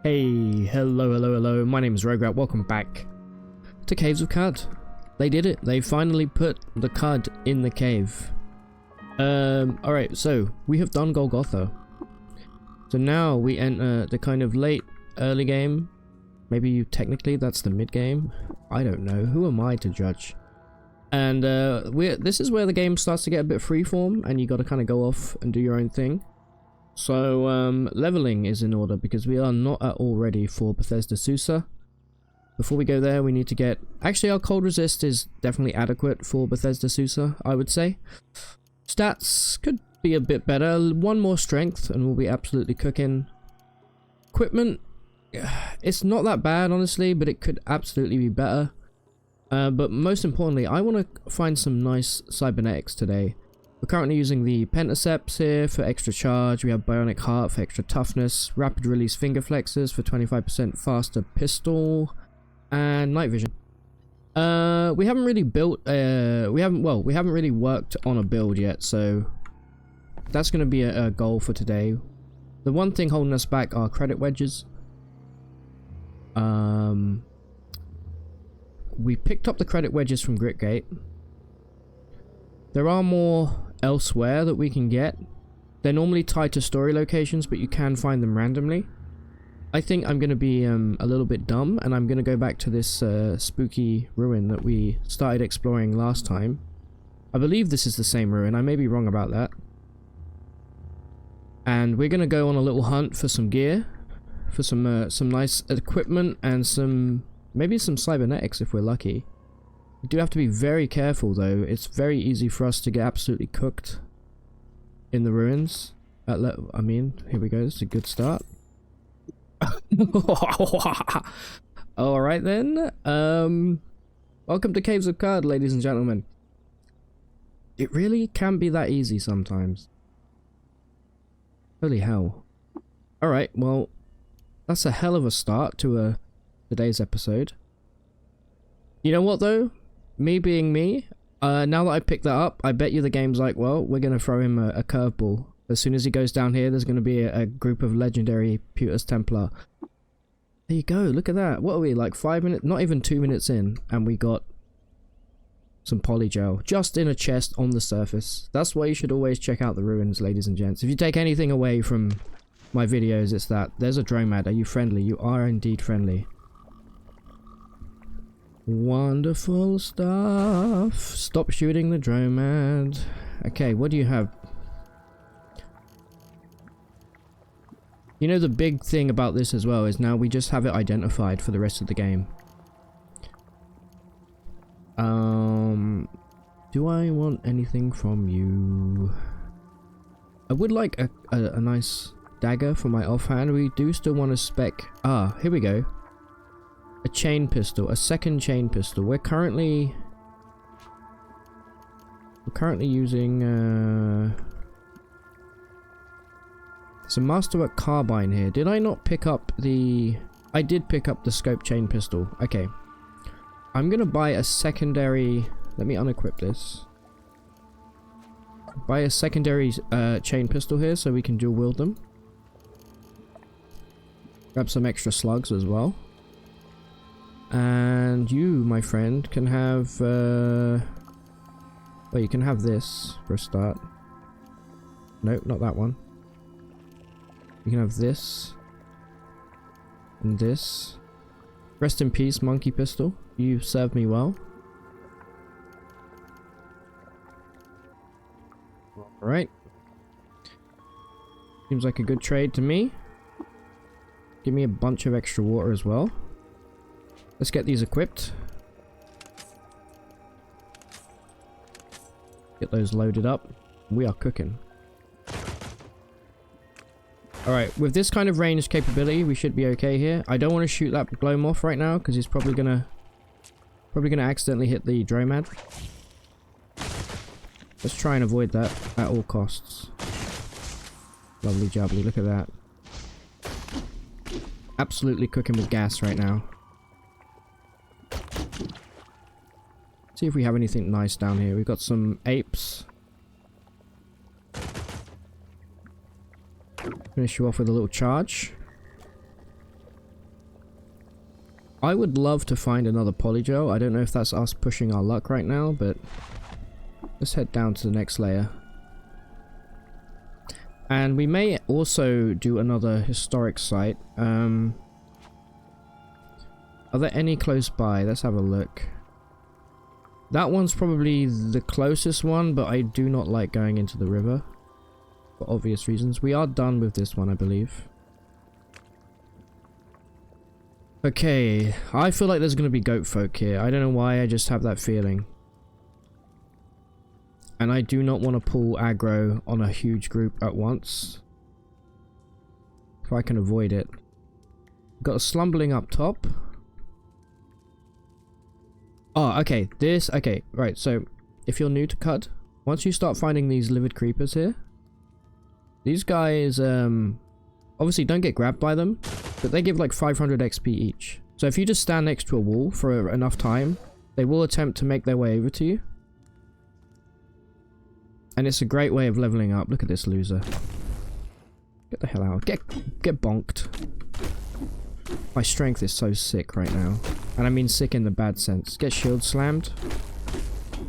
Hey, hello, my name is roguelike. Welcome back to Caves of Cud. They did it. They finally put the Cud in the cave. Alright, so we have done Golgotha. So now we enter the kind of early game. Maybe technically that's the mid game. I don't know. Who am I to judge? And this is where the game starts to get a bit freeform and you got to kind of go off and do your own thing. So leveling is in order because we are not at all ready for Bethesda Susa. Before we go there, we need to get... Actually, our cold resist is definitely adequate for Bethesda Susa, I would say. Stats could be a bit better. One more strength and we'll be absolutely cooking. Equipment, it's not that bad, honestly, but it could absolutely be better. But most importantly, I want to find some nice cybernetics today. We're currently using the Pentaceps here for extra charge. We have Bionic Heart for extra toughness. Rapid release finger flexors for 25% faster pistol. And night vision. We haven't really built we haven't really worked on a build yet, so that's going to be a goal for today. The one thing holding us back are credit wedges. We picked up the credit wedges from Gritgate. There are more elsewhere that we can get. They're normally tied to story locations, but you can find them randomly. I think I'm going to be a little bit dumb, and I'm going to go back to this spooky ruin that we started exploring last time. I believe this is the same ruin. I may be wrong about that. And we're going to go on a little hunt for some gear, for some nice equipment, and maybe some cybernetics if we're lucky. We do have to be very careful though. It's very easy for us to get absolutely cooked in the ruins. I mean, here we go. This is a good start. Alright then. Welcome to Caves of Cud, ladies and gentlemen. It really can be that easy sometimes. Holy hell. Alright, well, that's a hell of a start to today's episode. You know what though? Me being me, now that I picked that up, I bet you the game's like, well, we're going to throw him a curveball. As soon as he goes down here, there's going to be a group of legendary Putus Templar. There you go, look at that. What are we, like 5 minutes, not even 2 minutes in, and we got some polygel just in a chest on the surface. That's why you should always check out the ruins, ladies and gents. If you take anything away from my videos, it's that. There's a Dromad. Are you friendly? You are indeed friendly. Wonderful stuff. Stop shooting the Dromad. Okay, what do you have? You know, the big thing about this as well is now we just have it identified for the rest of the game. Do I want anything from you? I would like a nice dagger for my offhand. We do still want to spec... Ah, here we go. A chain pistol, a second chain pistol. We're currently using some masterwork carbine here. Did I not pick up the... I did pick up the scope chain pistol. Okay. I'm gonna buy a secondary... Let me unequip this. Buy a secondary chain pistol here so we can dual wield them. Grab some extra slugs as well. And you, my friend, can have... well, you can have this for a start. Nope, not that one. You can have this. And this. Rest in peace, monkey pistol. You served me well. Alright. Seems like a good trade to me. Give me a bunch of extra water as well. Let's get these equipped. Get those loaded up. We are cooking. Alright, with this kind of ranged capability, we should be okay here. I don't want to shoot that Glowmoth right now, because he's probably gonna accidentally hit the Dromad. Let's try and avoid that at all costs. Lovely jubbly, look at that. Absolutely cooking with gas right now. See if we have anything nice down here. We've got some apes. Finish you off with a little charge. I would love to find another polygel. I don't know if that's us pushing our luck right now, but let's head down to the next layer. And we may also do another historic site. Are there any close by? Let's have a look. That one's probably the closest one, but I do not like going into the river. For obvious reasons. We are done with this one, I believe. Okay, I feel like there's going to be goat folk here. I don't know why, I just have that feeling. And I do not want to pull aggro on a huge group at once. If I can avoid it. Got a slumbling up top. Oh, okay, okay, right, so if you're new to CUD, once you start finding these livid creepers here, these guys, obviously don't get grabbed by them, but they give like 500 XP each. So if you just stand next to a wall for enough time, they will attempt to make their way over to you. And it's a great way of leveling up. Look at this loser. Get the hell out. Get bonked. My strength is so sick right now. And I mean sick in the bad sense. Get shield slammed.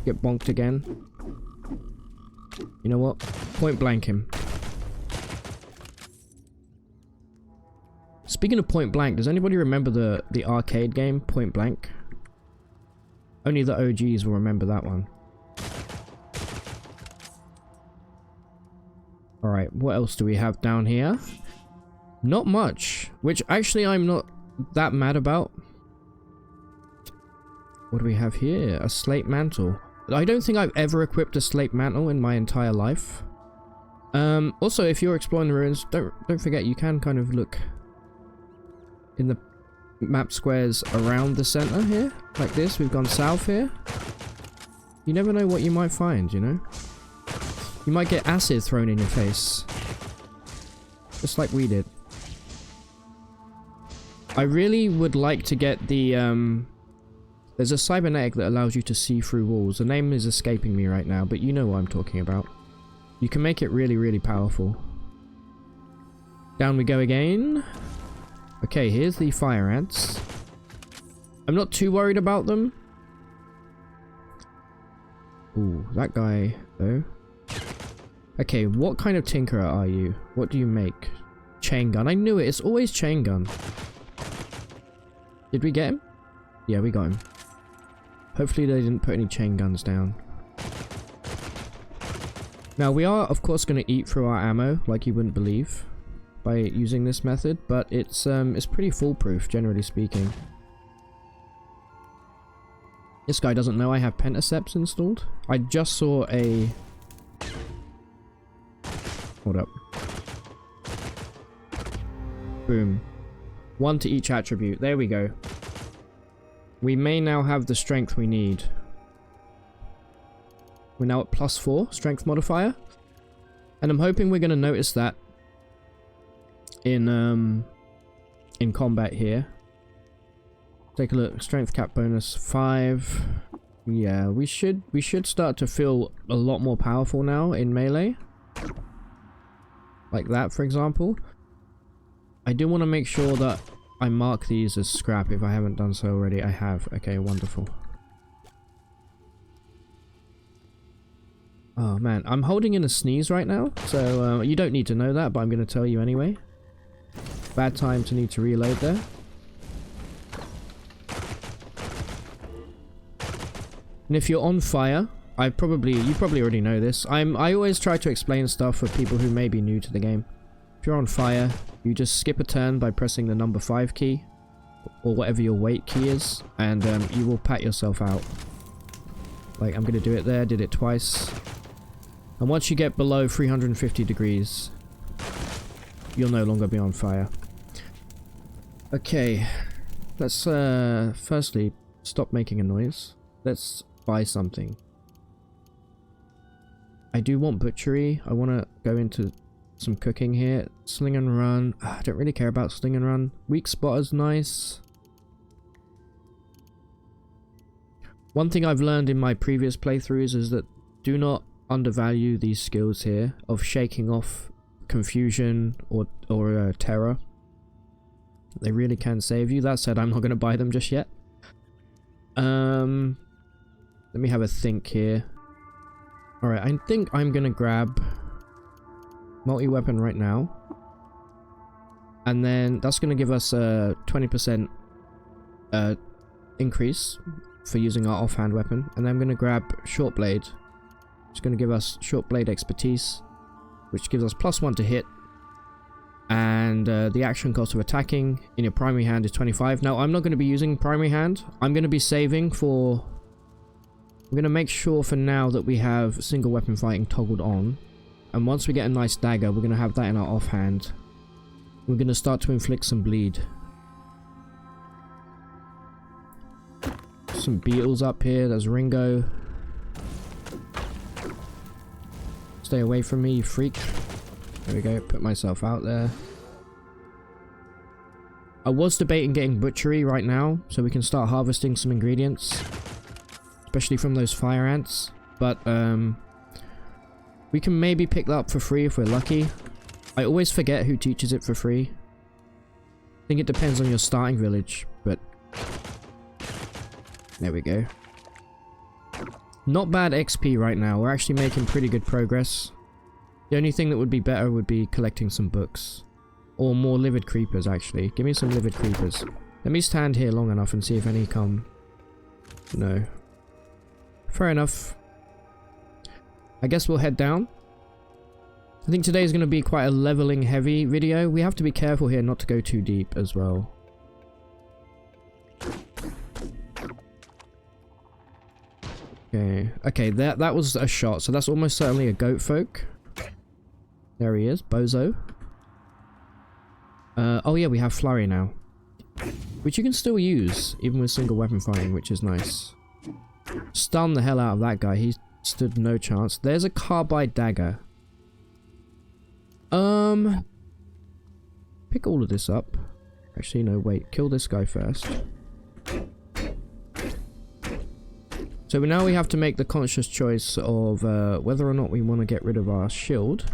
Get bonked again. You know what? Point blank him. Speaking of Point Blank, does anybody remember the arcade game, Point Blank? Only the OGs will remember that one. Alright, what else do we have down here? Not much, which actually I'm not that mad about. What do we have here? A slate mantle. I don't think I've ever equipped a slate mantle in my entire life. Also, if you're exploring the ruins, don't forget you can kind of look in the map squares around the center here, like this. We've gone south here. You never know what you might find, you know? You might get acid thrown in your face. Just like we did. I really would like to get the, there's a cybernetic that allows you to see through walls. The name is escaping me right now, but you know what I'm talking about. You can make it really, really powerful. Down we go again. Okay, here's the fire ants. I'm not too worried about them. Ooh, that guy, though. Okay, what kind of tinkerer are you? What do you make? Chain gun. I knew it. It's always chain gun. Did we get him? Yeah, we got him. Hopefully they didn't put any chain guns down. Now, we are, of course, going to eat through our ammo, like you wouldn't believe, by using this method, but it's pretty foolproof, generally speaking. This guy doesn't know I have pentaceps installed. I just saw a... Hold up. Boom. 1 to each attribute. There we go. We may now have the strength we need. We're now at +4 strength modifier. And I'm hoping we're going to notice that in combat here. Take a look. Strength cap bonus 5. Yeah, we should start to feel a lot more powerful now in melee. Like that, for example. I do want to make sure that I mark these as scrap if I haven't done so already. I have. Okay, wonderful. Oh man, I'm holding in a sneeze right now, so you don't need to know that, but I'm going to tell you anyway. Bad time to need to reload there. And if you're on fire, you probably already know this. I always try to explain stuff for people who may be new to the game. If you're on fire, you just skip a turn by pressing the number 5 key, or whatever your weight key is, and you will pat yourself out. Like, I'm going to do it there, did it twice. And once you get below 350 degrees, you'll no longer be on fire. Okay, let's firstly stop making a noise. Let's buy something. I do want butchery. I want to go into some cooking here. Sling and run. I don't really care about sling and run. Weak spotter's nice. One thing I've learned in my previous playthroughs is that do not undervalue these skills here of shaking off confusion or terror. They really can save you. That said, I'm not going to buy them just yet. Let me have a think here. Alright, I think I'm going to grab multi-weapon right now. And then that's going to give us a 20% increase for using our offhand weapon. And then I'm going to grab short blade. It's going to give us short blade expertise, which gives us +1 to hit. And the action cost of attacking in your primary hand is 25. Now, I'm not going to be using primary hand. I'm going to be saving for... I'm going to make sure for now that we have single weapon fighting toggled on. And once we get a nice dagger, we're going to have that in our offhand. We're going to start to inflict some bleed. Some beetles up here. There's Ringo. Stay away from me, you freak. There we go. Put myself out there. I was debating getting butchery right now, so we can start harvesting some ingredients. Especially from those fire ants. But, we can maybe pick that up for free if we're lucky. I always forget who teaches it for free. I think it depends on your starting village, but... There we go. Not bad XP right now. We're actually making pretty good progress. The only thing that would be better would be collecting some books. Or more livid creepers, actually. Give me some livid creepers. Let me stand here long enough and see if any come. No. Fair enough. I guess we'll head down. I think today is going to be quite a leveling heavy video. We have to be careful here not to go too deep as well. Okay, that was a shot, so that's almost certainly a goat folk. There he is, Bozo. Oh yeah, we have flurry now. Which you can still use, even with single weapon fighting, which is nice. Stun the hell out of that guy, he stood no chance. There's a carbide dagger. Pick all of this up. Actually, no, wait, kill this guy first. So now we have to make the conscious choice of whether or not we want to get rid of our shield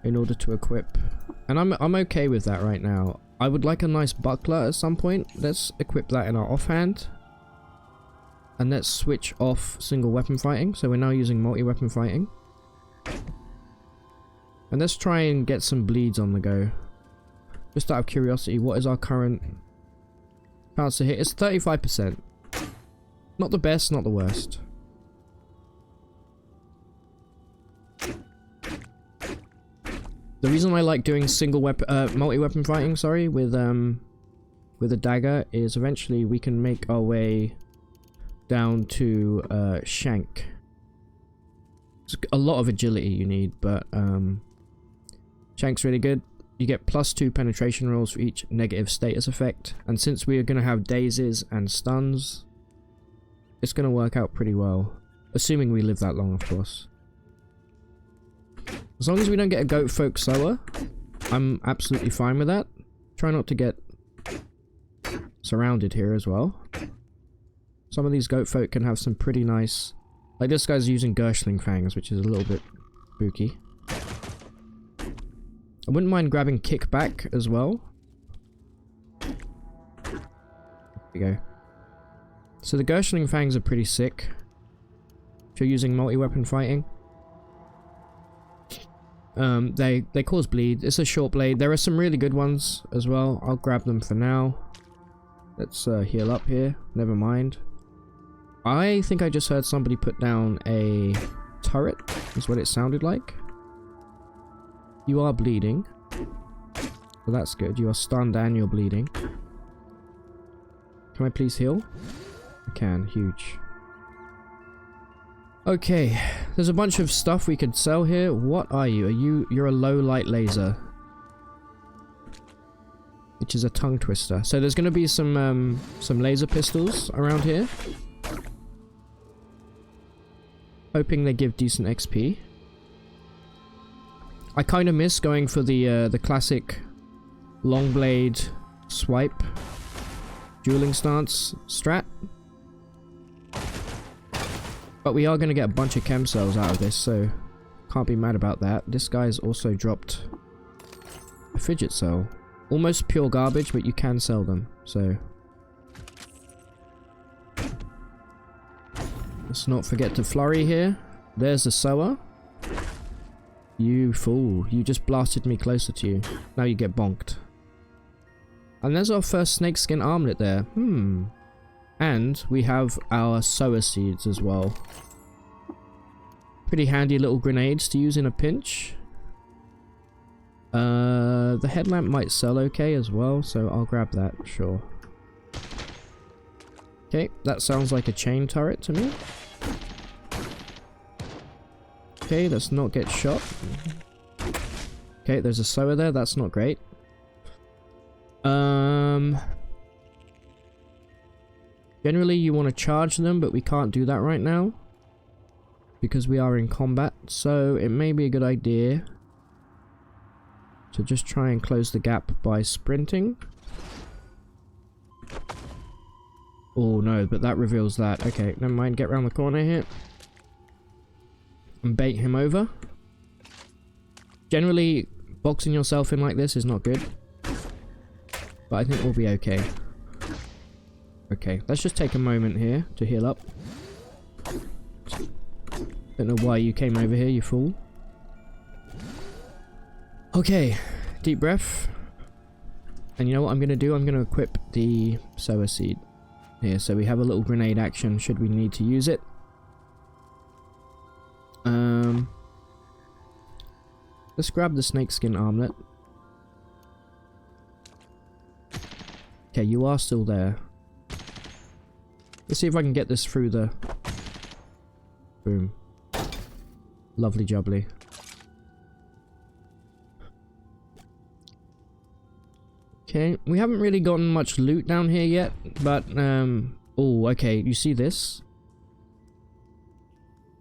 in order to equip. And I'm okay with that right now. I would like a nice buckler at some point. Let's equip that in our offhand. And let's switch off single weapon fighting. So we're now using multi-weapon fighting. And let's try and get some bleeds on the go. Just out of curiosity, what is our current chance to hit? It's 35%. Not the best, not the worst. The reason I like doing single weapon, multi-weapon fighting, sorry, with a dagger is eventually we can make our way down to shank. It's a lot of agility you need, but shank's really good. You get +2 penetration rolls for each negative status effect, and since we are going to have dazes and stuns, it's going to work out pretty well. Assuming we live that long, of course. As long as we don't get a goat folk sower, I'm absolutely fine with that. Try not to get surrounded here as well. Some of these goat folk can have some pretty nice... Like this guy's using Gershling fangs, which is a little bit spooky. I wouldn't mind grabbing kickback as well. There we go. So the Gershling fangs are pretty sick if you're using multi-weapon fighting. They cause bleed. It's a short blade. There are some really good ones as well. I'll grab them for now. Let's heal up here. Never mind. I think I just heard somebody put down a turret. Is what it sounded like. You are bleeding. So that's good. You are stunned and you're bleeding. Can I please heal? I can. Huge. Okay. There's a bunch of stuff we could sell here. What are you? You're a low light laser. Which is a tongue twister. So there's going to be some laser pistols around here. Hoping they give decent XP. I kind of miss going for the classic long blade swipe dueling stance strat. But we are going to get a bunch of chem cells out of this, so can't be mad about that. This guy's also dropped a fidget cell. almost pure garbage, but you can sell them, so. Let's not forget to flurry here. There's the sower. You fool, you just blasted me closer to you. Now you get bonked. And there's our first snakeskin armlet there. And we have our sower seeds as well. Pretty handy little grenades to use in a pinch. The headlamp might sell okay as well, so I'll grab that, sure. Okay, that sounds like a chain turret to me. Okay, let's not get shot. Okay, there's a sower there, that's not great. Generally you want to charge them, but we can't do that right now. Because we are in combat, so it may be a good idea to just try and close the gap by sprinting. Oh no, but that reveals that. Okay, never mind, get around the corner here. And bait him over. Generally, boxing yourself in like this is not good. But I think we'll be okay. Okay, let's just take a moment here to heal up. Don't know why you came over here, you fool. Okay, deep breath. And you know what I'm going to do? I'm going to equip the sower seed here, so we have a little grenade action should we need to use it. Let's grab the snakeskin armlet. Okay, you are still there. Let's see if I can get this through the... Boom. Lovely jubbly. Okay, we haven't really gotten much loot down here yet, but, oh, okay, you see this?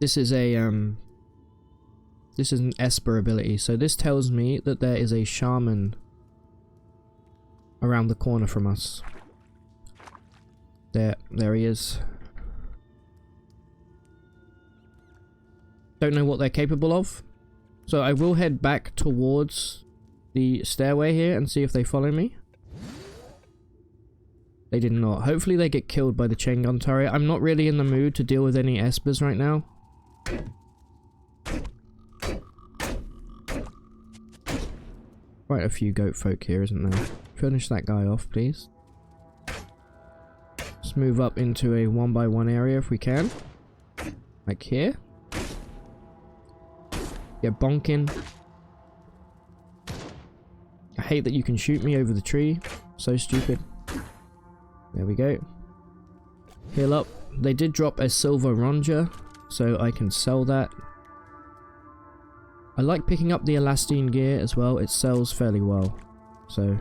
This is a, this is an Esper ability, so this tells me that there is a shaman around the corner from us. There he is. Don't know what they're capable of, so I will head back towards the stairway here and see if they follow me. They did not. Hopefully they get killed by the chain gun turret. I'm not really in the mood to deal with any espers right now. Quite a few goat folk here, isn't there? Finish that guy off, please. Let's move up into a 1x1 area if we can. Like here. Get bonking. I hate that you can shoot me over the tree. So stupid. There we go. Heal up. They did drop a silver ronger, so I can sell that. I like picking up the elastine gear as well. It sells fairly well. So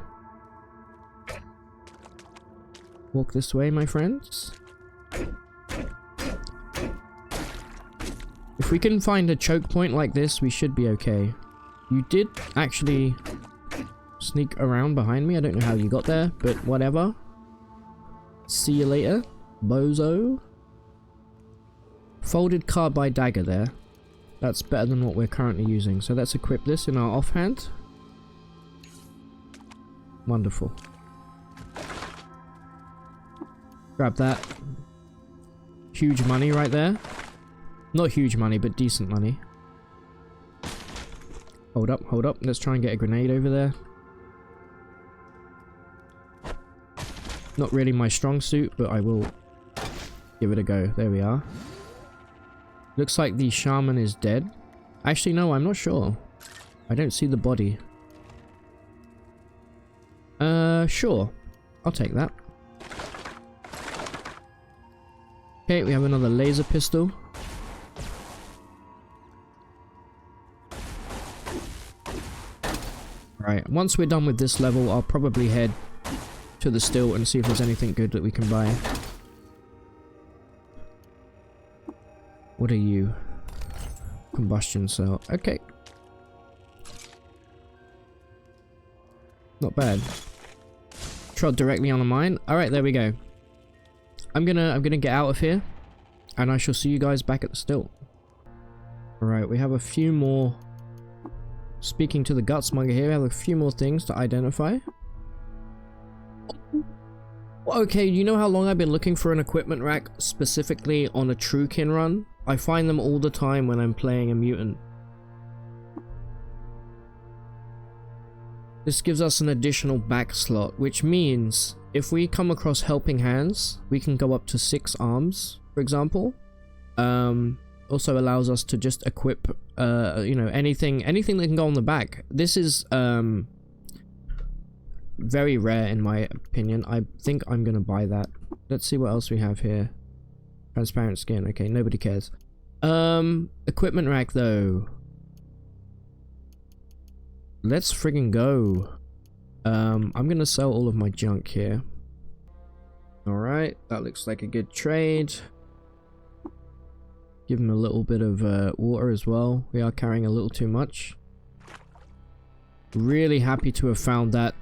walk this way, my friends. If we can find a choke point like this, we should be okay. You did actually sneak around behind me. I don't know how you got there, but whatever. See you later, bozo. Folded carbide dagger there. That's better than what we're currently using. So let's equip this in our offhand. Wonderful. Grab that. Huge money right there. Not huge money, but decent money. Hold up, hold up. Let's try and get a grenade over there. Not really my strong suit, but I will give it a go. There we are. Looks like the shaman is dead. Actually, no, I'm not sure. I don't see the body. Sure. I'll take that. Okay, we have another laser pistol. Right, once we're done with this level, I'll probably head to the still and see if there's anything good that we can buy. What are you? Combustion cell. Okay. Not bad. Trod directly on a mine. Alright, there we go. I'm gonna get out of here, and I shall see you guys back at the still. Alright, we have a few more. Speaking to the gutsmonger here, we have a few more things to identify. Okay, you know how long I've been looking for an equipment rack specifically on a Truekin run? I find them all the time when I'm playing a mutant. This gives us an additional back slot, which means if we come across helping hands, we can go up to 6 arms, for example. Also allows us to just equip, you know, anything that can go on the back. This is very rare in my opinion. I think I'm gonna buy that. Let's see what else we have here. Transparent skin. Okay, nobody cares. Equipment rack though. Let's friggin' go. I'm gonna sell all of my junk here. Alright, that looks like a good trade. Give him a little bit of water as well. We are carrying a little too much. Really happy to have found that.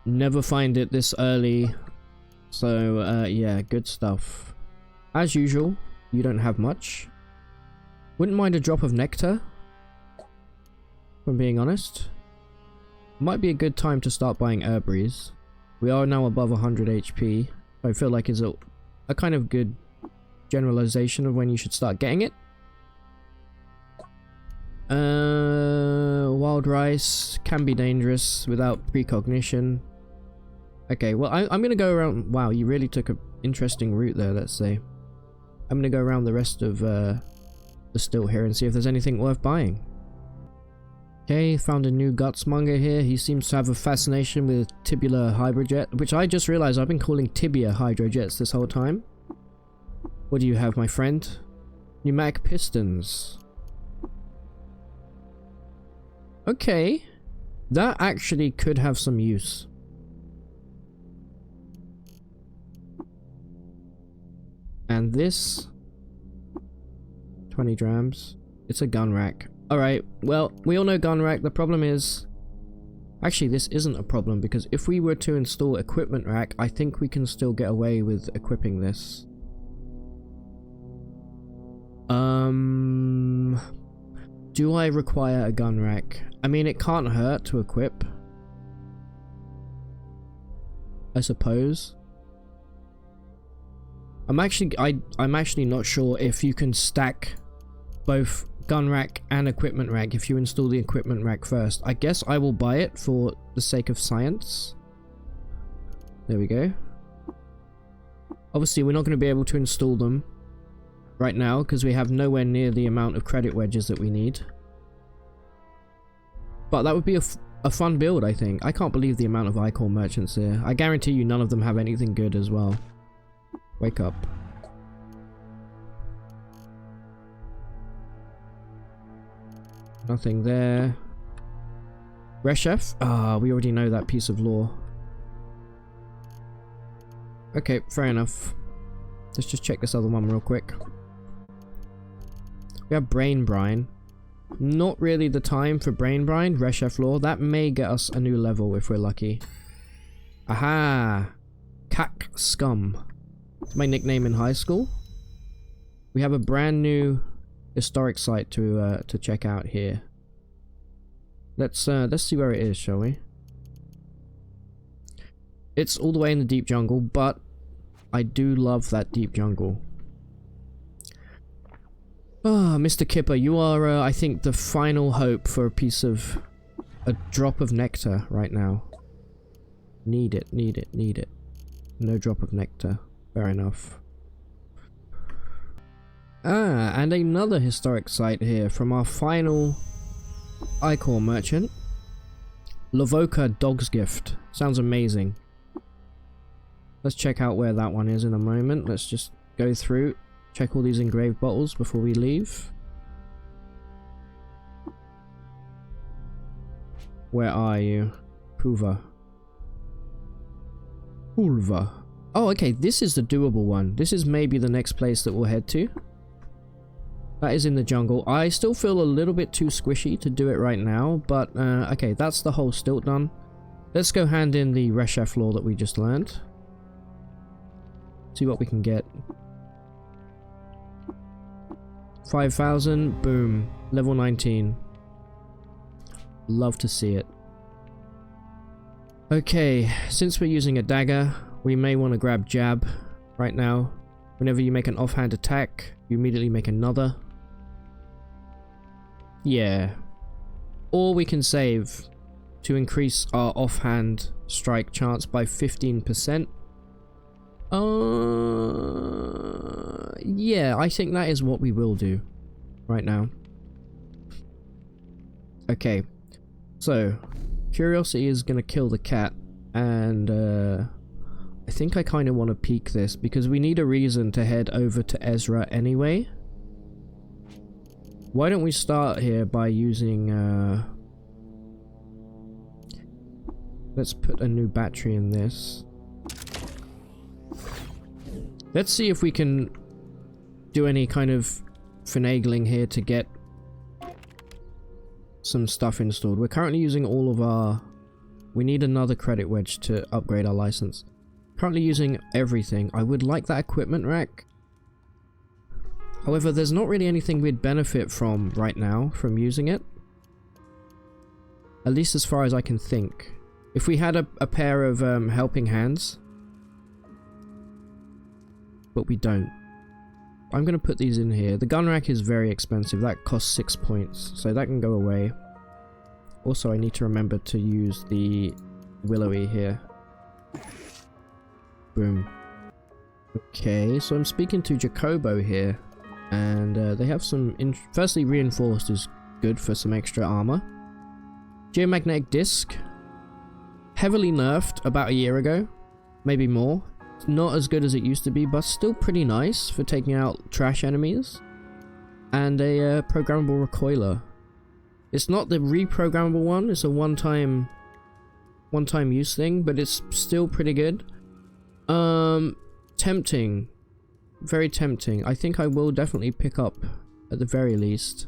Never find it this early. So, yeah, good stuff. As usual, you don't have much. Wouldn't mind a drop of nectar. If I'm being honest. Might be a good time to start buying herbaries. We are now above 100 HP. I feel like it's a kind of good generalization of when you should start getting it. Wild rice can be dangerous without precognition. Okay, well, I'm gonna go around. Wow, you really took an interesting route there, let's say. I'm gonna go around the rest of the stilt here and see if there's anything worth buying. Okay, found a new gutsmonger here. He seems to have a fascination with tibular hydrojet, which I just realized I've been calling tibia hydrojets this whole time. What do you have, my friend? Pneumatic pistons. Okay, that actually could have some use. And this 20 drams. It's a gun rack. Alright, well, we all know gun rack. The problem is... Actually, this isn't a problem, because if we were to install equipment rack, I think we can still get away with equipping this. Do I require a gun rack? I mean, it can't hurt to equip, I suppose. I'm actually not sure if you can stack both gun rack and equipment rack if you install the equipment rack first. I guess I will buy it for the sake of science. There we go. Obviously, we're not going to be able to install them right now because we have nowhere near the amount of credit wedges that we need. But that would be a fun build, I think. I can't believe the amount of icon merchants here. I guarantee you none of them have anything good as well. Wake up. Nothing there. Reshef? Ah, we already know that piece of lore. Okay, fair enough. Let's just check this other one real quick. We have Brain Brine. Not really the time for Brain Brine. Reshef lore. That may get us a new level if we're lucky. Aha! Cack Scum. It's my nickname in high school. We have a brand new historic site to check out here. Let's see where it is, shall we? It's all the way in the deep jungle, but I do love that deep jungle. Ah, Mr. Kipper, you are, I think, the final hope for a drop of nectar right now. Need it, need it, need it. No drop of nectar. Fair enough. Ah, and another historic site here from our final Ichor merchant. Lavoka Dog's Gift. Sounds amazing. Let's check out where that one is in a moment. Let's just go through, check all these engraved bottles before we leave. Where are you? Pulva. Pulva. Oh, okay, this is the doable one. This is maybe the next place that we'll head to. That is in the jungle. I still feel a little bit too squishy to do it right now, but okay, that's the whole stilt done. Let's go hand in the Reshef lore that we just learned. See what we can get. 5,000, boom, level 19. Love to see it. Okay, since we're using a dagger, we may want to grab jab right now. Whenever you make an offhand attack, you immediately make another. Yeah. Or we can save to increase our offhand strike chance by 15%. Yeah, I think that is what we will do right now. Okay, so curiosity is gonna kill the cat, and I think I kind of want to peek this because we need a reason to head over to Ezra anyway. Why don't we start here by using let's put a new battery in this. Let's see if we can do any kind of finagling here to get some stuff installed. We're currently using all of our... We need another credit wedge to upgrade our license. Currently using everything. I would like that equipment rack. However, there's not really anything we'd benefit from right now from using it. At least as far as I can think. If we had a pair of helping hands... But we don't. I'm going to put these in here. The gun rack is very expensive. That costs 6 points. So that can go away. Also, I need to remember to use the willowy here. Boom. Okay, so I'm speaking to Jacobo here. And they have some... Firstly, reinforced is good for some extra armor. Geomagnetic disc. Heavily nerfed about a year ago. Maybe more. It's not as good as it used to be, but still pretty nice for taking out trash enemies. And a programmable recoiler. It's not the reprogrammable one, it's a one-time use thing, but it's still pretty good. Tempting. Very tempting. I think I will definitely pick up, at the very least,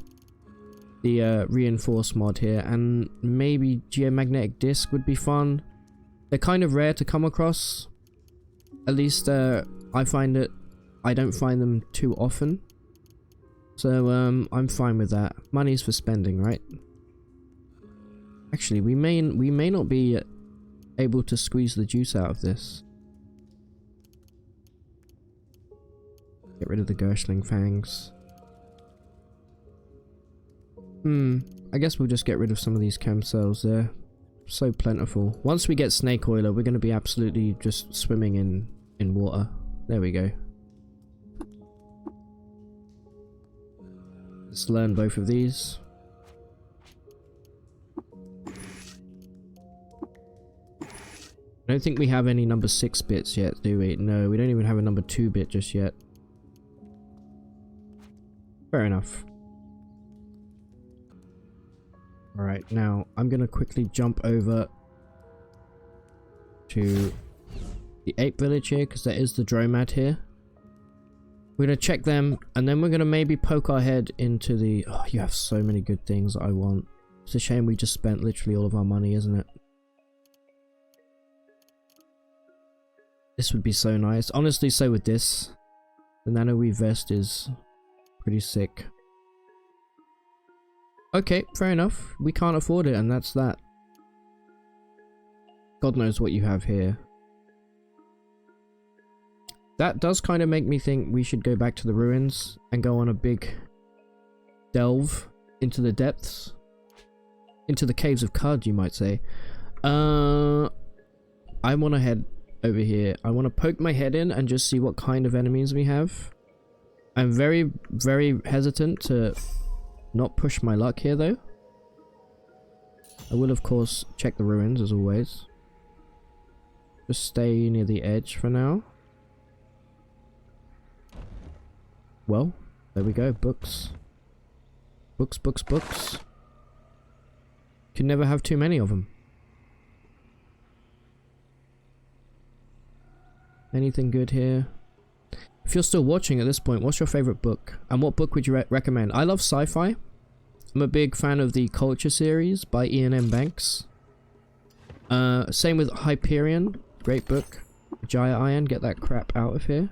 the reinforced mod here, and maybe geomagnetic disc would be fun. They're kind of rare to come across. At least I find it, I don't find them too often. So I'm fine with that. Money's for spending, right? Actually, we may not be able to squeeze the juice out of this. Get rid of the Gershling fangs. I guess we'll just get rid of some of these chem cells there. So plentiful. Once we get snake oiler, we're going to be absolutely just swimming in water. There we go. Let's learn both of these. I don't think we have any number 6 bits yet, do we? No, we don't even have a number 2 bit just yet. Fair enough. Alright, now I'm going to quickly jump over to the ape village here, because there is the dromad here. We're going to check them, and then we're going to maybe poke our head into the... Oh, you have so many good things that I want. It's a shame we just spent literally all of our money, isn't it? This would be so nice. Honestly, so would this. The nano weave vest is pretty sick. Okay, fair enough. We can't afford it, and that's that. God knows what you have here. That does kind of make me think we should go back to the ruins and go on a big delve into the depths. Into the caves of Khud, you might say. I want to head over here. I want to poke my head in and just see what kind of enemies we have. I'm very, very hesitant to not push my luck here, though. I will, of course, check the ruins, as always. Just stay near the edge for now. Well, there we go. Books. Books, books, books. Can never have too many of them. Anything good here? If you're still watching at this point, what's your favorite book? And what book would you recommend? I love sci-fi. I'm a big fan of the Culture series by Ian M. Banks. Same with Hyperion. Great book. Giant Iron, get that crap out of here.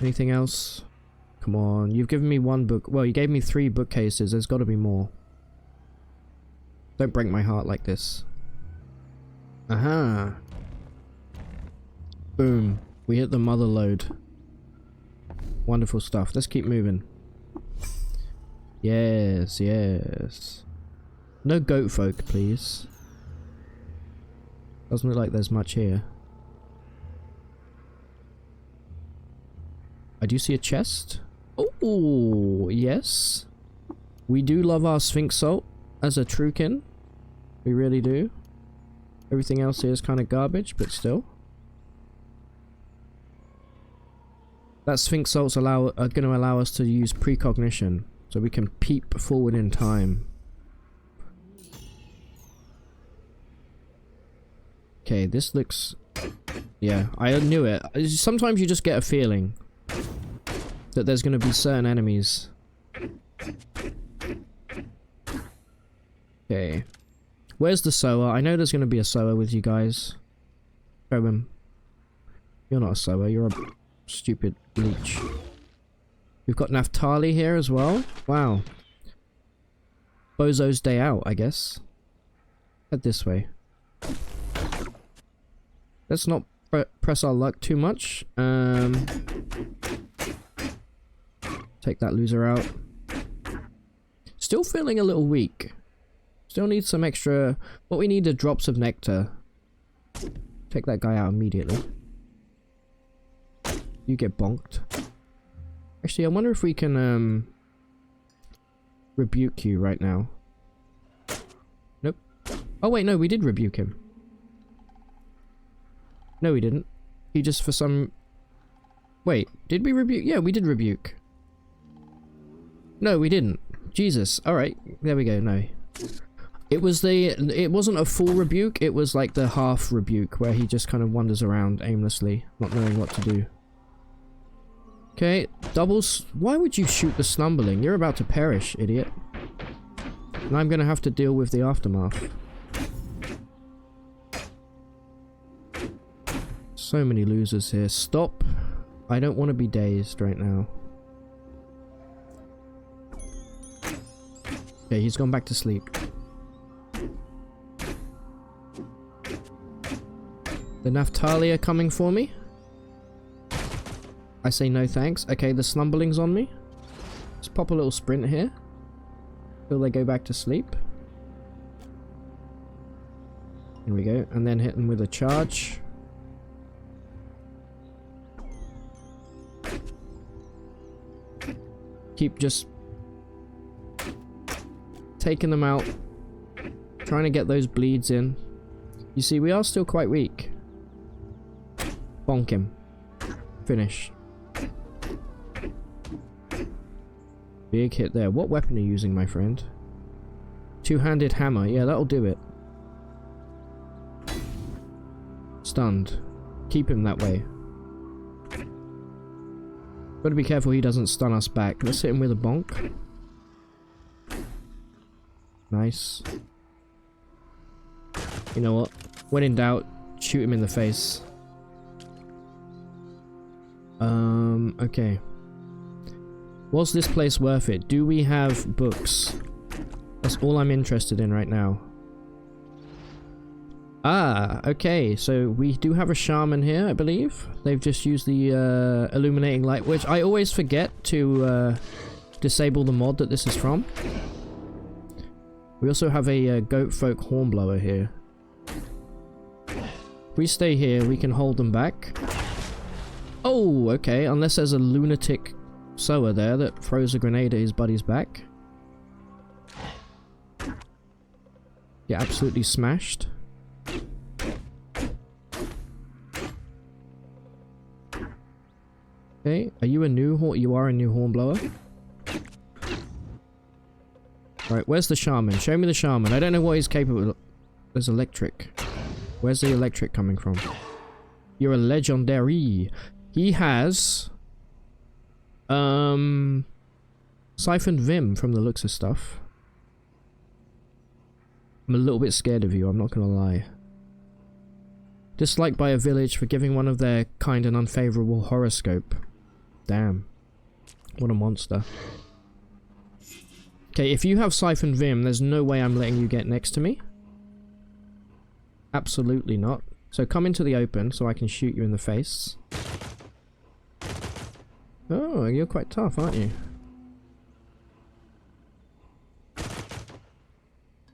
Anything else? Come on, you've given me one book. Well, you gave me 3 bookcases. There's got to be more. Don't break my heart like this. Aha. Boom. We hit the mother lode. Wonderful stuff. Let's keep moving. Yes, yes. No goat folk, please. Doesn't look like there's much here. I do see a chest. Oh, yes. We do love our Sphinx salt as a truekin. We really do. Everything else here is kind of garbage, but still. That Sphinx salts are going to allow us to use precognition, so we can peep forward in time. Okay, this looks... Yeah, I knew it. Sometimes you just get a feeling that there's going to be certain enemies. Okay. Where's the sower? I know there's going to be a sower with you guys. Show him. You're not a sower, you're a stupid leech. We've got Naphtali here as well. Wow. Bozo's day out, I guess. Head this way. Let's not press our luck too much. Take that loser out. Still feeling a little weak. Still need some extra... What we need are drops of nectar. Take that guy out immediately. You get bonked. Actually, I wonder if we can rebuke you right now. Nope. Oh wait, no, we did rebuke him. No, we didn't. He just for some... Wait, did we rebuke? Yeah, we did rebuke. No, we didn't. Jesus. Alright, there we go, no. It was the... It wasn't a full rebuke, it was like the half rebuke, where he just kind of wanders around aimlessly, not knowing what to do. Okay, doubles... Why would you shoot the Snumbling? You're about to perish, idiot. And I'm gonna have to deal with the aftermath. So many losers here. Stop. I don't want to be dazed right now. Okay, he's gone back to sleep. The Naphtali are coming for me. I say no thanks. Okay, the Slumberling's on me. Let's pop a little sprint here. Till they go back to sleep. Here we go. And then hit them with a charge. Keep just taking them out. Trying to get those bleeds in. You see, we are still quite weak. Bonk him. Finish. Big hit there. What weapon are you using, my friend? Two-handed hammer. Yeah, that'll do it. Stunned. Keep him that way. Gotta be careful he doesn't stun us back. Let's hit him with a bonk. Nice. You know what? When in doubt, shoot him in the face. Okay. Was this place worth it? Do we have books? That's all I'm interested in right now. Ah, okay. So we do have a shaman here, I believe. They've just used the illuminating light, which I always forget to disable the mod that this is from. We also have a goat folk hornblower here. If we stay here, we can hold them back. Oh, okay. Unless there's a lunatic sower there that throws a grenade at his buddy's back. Get absolutely smashed. Okay, are you a new horn? You are a new hornblower. Right, where's the shaman? Show me the shaman. I don't know what he's capable of. There's electric. Where's the electric coming from? You're a legendary. He has... Siphoned Vim from the looks of stuff. I'm a little bit scared of you, I'm not gonna lie. Disliked by a village for giving one of their kind an unfavorable horoscope. Damn. What a monster. Okay, if you have Siphon Vim, there's no way I'm letting you get next to me. Absolutely not. So come into the open so I can shoot you in the face. Oh, you're quite tough, aren't you?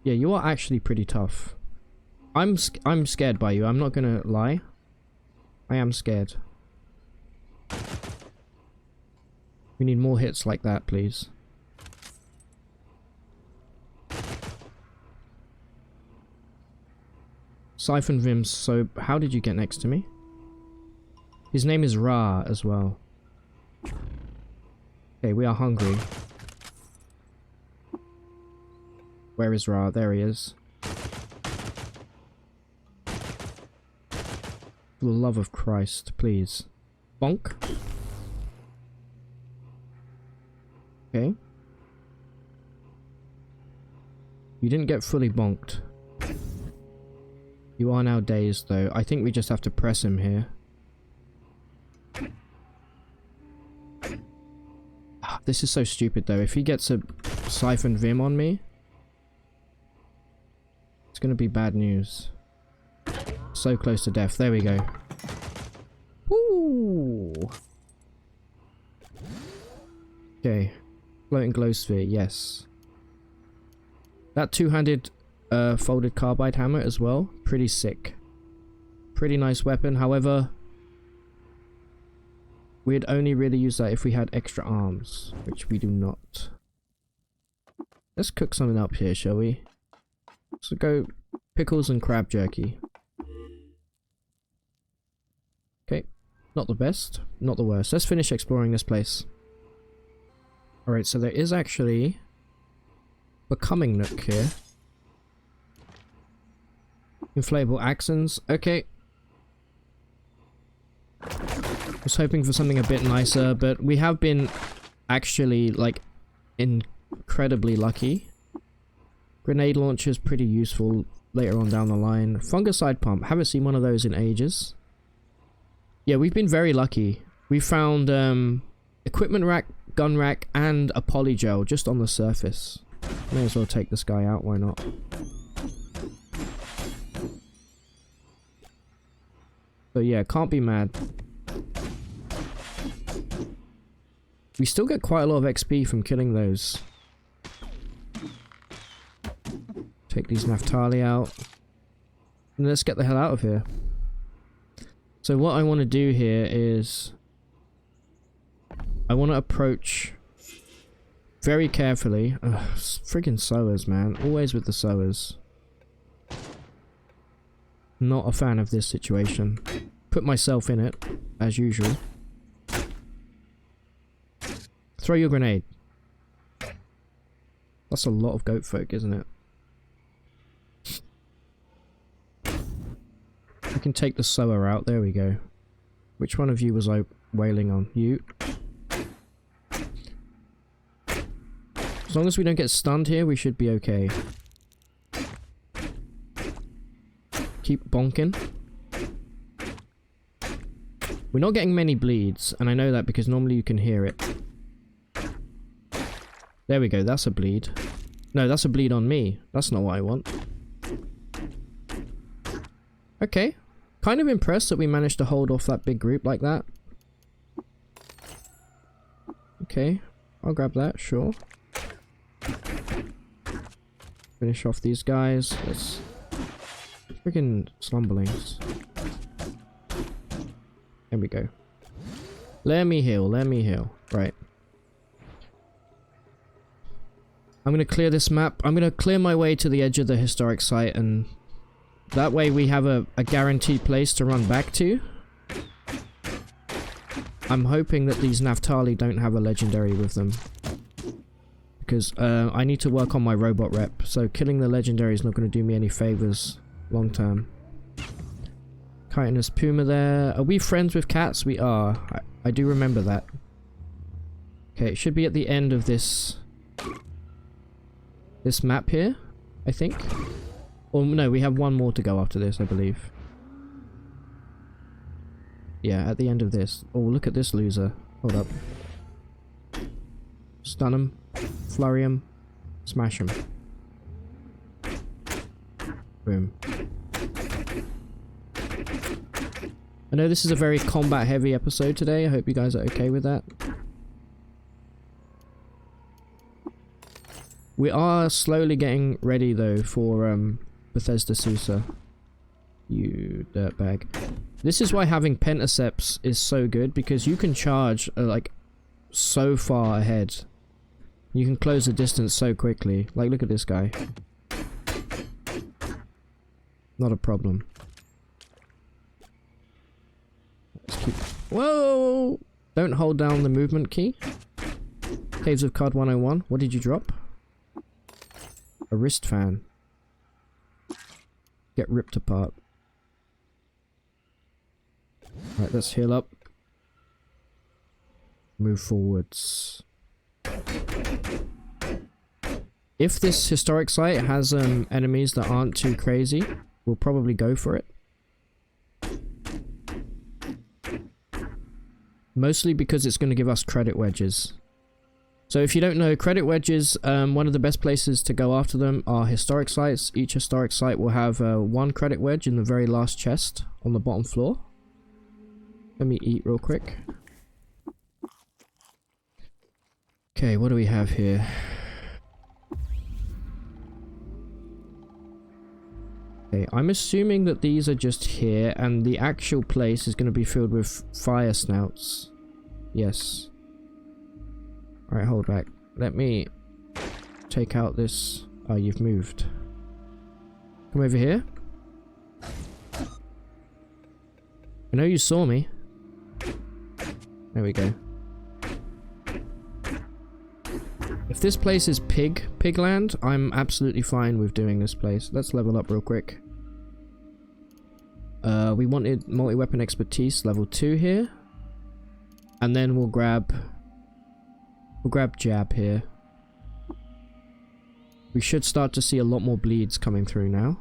Yeah, you are actually pretty tough. I'm scared by you, I'm not gonna lie. I am scared. We need more hits like that, please. Siphon Vim's so... How did you get next to me? His name is Ra as well. Okay, we are hungry. Where is Ra? There he is. For the love of Christ, please. Bonk. Okay. You didn't get fully bonked. You are now dazed though. I think we just have to press him here. This is so stupid though. If he gets a Siphon Vim on me, it's gonna be bad news. So close to death. There we go. Woo! Okay. Floating glow sphere, yes. That two-handed folded carbide hammer as well. Pretty sick. Pretty nice weapon. However, we'd only really use that if we had extra arms, which we do not. Let's cook something up here, shall we? So go pickles and crab jerky. Okay, not the best, not the worst. Let's finish exploring this place. Alright, so there is actually Becoming Nook here. Inflatable accents, okay. Was hoping for something a bit nicer, but we have been actually, like, incredibly lucky. Grenade launcher is pretty useful later on down the line. Fungicide pump, haven't seen one of those in ages. Yeah, we've been very lucky. We found equipment rack, gun rack, and a polygel just on the surface. May as well take this guy out, why not? So yeah, can't be mad. We still get quite a lot of XP from killing those. Take these Naphtali out. And let's get the hell out of here. So what I want to do here is... I want to approach very carefully. Ugh, friggin' sowers, man. Always with the sowers. Not a fan of this situation. Put myself in it, as usual. Throw your grenade. That's a lot of goat folk, isn't it? I can take the sower out. There we go. Which one of you was I wailing on? You. As long as we don't get stunned here, we should be okay. Keep bonking. We're not getting many bleeds, and I know that because normally you can hear it. There we go, that's a bleed. No, that's a bleed on me. That's not what I want. Okay. Kind of impressed that we managed to hold off that big group like that. Okay. I'll grab that, sure. Finish off these guys. Let's... Freaking slumberlings. There we go. Let me heal, let me heal. Right. I'm gonna clear this map. I'm gonna clear my way to the edge of the historic site, and that way we have a guaranteed place to run back to. I'm hoping that these Naphtali don't have a legendary with them. Because I need to work on my robot rep, so killing the legendary is not going to do me any favors long term. Chitinous Puma there. Are we friends with cats? We are. I do remember that. Okay, it should be at the end of this map here, I think. Or no, we have one more to go after this, I believe. Yeah, at the end of this. Oh, look at this loser. Hold up. Stun him. Flurry him. Smash him. Boom. I know this is a very combat heavy episode today. I hope you guys are okay with that. We are slowly getting ready though for Bethesda Susa. You dirtbag. This is why having pentaceps is so good, because you can charge like so far ahead. You can close the distance so quickly. Like, look at this guy. Not a problem. Let's keep... Whoa! Don't hold down the movement key. Caves of Card 101. What did you drop? A wrist fan. Get ripped apart. Right, let's heal up. Move forwards. If this historic site has enemies that aren't too crazy, we'll probably go for it. Mostly because it's going to give us credit wedges. So if you don't know, credit wedges, one of the best places to go after them are historic sites. Each historic site will have one credit wedge in the very last chest on the bottom floor. Let me eat real quick. Okay, what do we have here? Okay, I'm assuming that these are just here, and the actual place is going to be filled with fire snouts. Yes. Alright, hold back. Let me take out this... Oh, you've moved. Come over here. I know you saw me. There we go. If this place is pigland, I'm absolutely fine with doing this place. Let's level up real quick. We wanted multi-weapon expertise level 2 here. And then we'll grab jab here. We should start to see a lot more bleeds coming through now.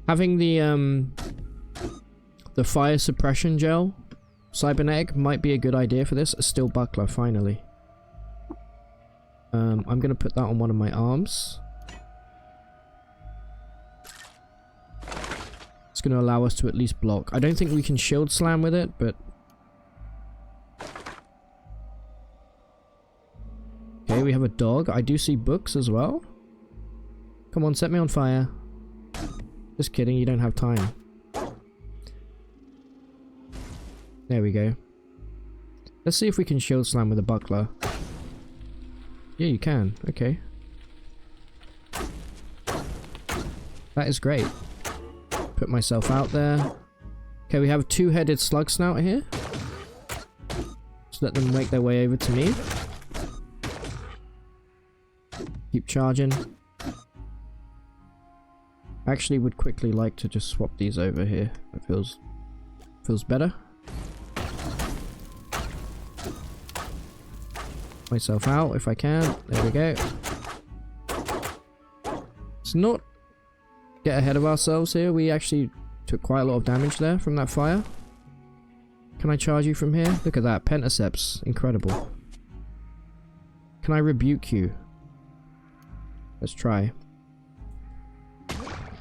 Having the fire suppression gel, Cybernetic, might be a good idea for this. A steel buckler, finally. I'm gonna put that on one of my arms. It's gonna allow us to at least block. I don't think we can shield slam with it, but... Okay, we have a dog. I do see books as well. Come on, set me on fire. Just kidding, you don't have time. There we go. Let's see if we can shield slam with a buckler. Yeah, you can. Okay. That is great. Put myself out there. Okay, we have a two-headed slug snout here. Just let them make their way over to me. Keep charging. Actually, would quickly like to just swap these over here. That feels better. Myself out if I can. There we go. Let's not get ahead of ourselves here. We actually took quite a lot of damage there from that fire. Can I charge you from here? Look at that. Pentaceps. Incredible. Can I rebuke you? Let's try.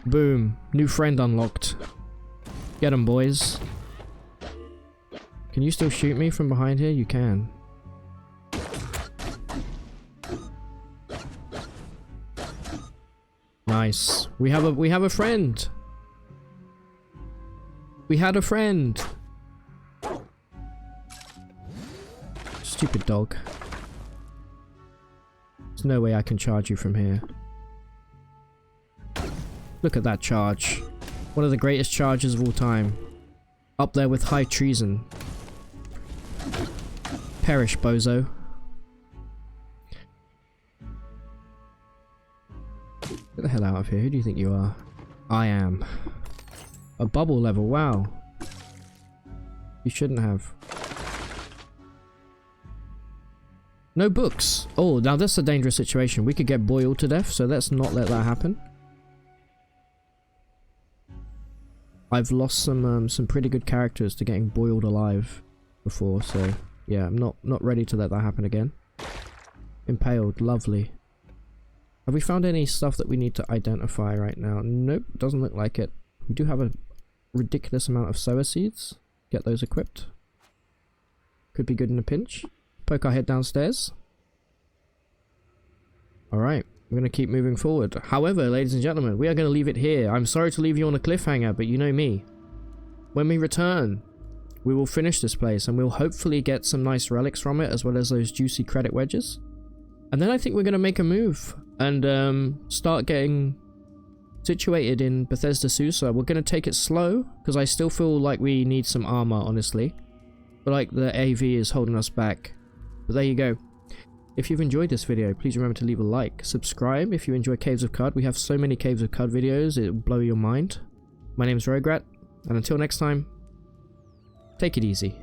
Boom. New friend unlocked. Get him, boys. Can you still shoot me from behind here? You can. Nice. We have a friend. We had a friend. Stupid dog. There's no way I can charge you from here. Look at that charge. One of the greatest charges of all time. Up there with high treason. Perish, bozo. Get the hell out of here. Who do you think you are? I am. A bubble level. Wow. You shouldn't have. No books. Oh, now that's a dangerous situation. We could get boiled to death, so let's not let that happen. I've lost some pretty good characters to getting boiled alive before, so Yeah, I'm not ready to let that happen again. Impaled, lovely. Have we found any stuff that we need to identify right now? Nope, doesn't look like it. We do have a ridiculous amount of sower seeds. Get those equipped. Could be good in a pinch. Poke our head downstairs. Alright, we're going to keep moving forward. However, ladies and gentlemen, we are going to leave it here. I'm sorry to leave you on a cliffhanger, but you know me. When we return, we will finish this place and we'll hopefully get some nice relics from it, as well as those juicy credit wedges. And then I think we're going to make a move and start getting situated in Bethesda Susa. We're going to take it slow because I still feel like we need some armor, honestly. But like the AV is holding us back. But there you go. If you've enjoyed this video, please remember to leave a like. Subscribe if you enjoy Caves of Cud. We have so many Caves of Cud videos, it'll blow your mind. My name is Rograt, and until next time, take it easy.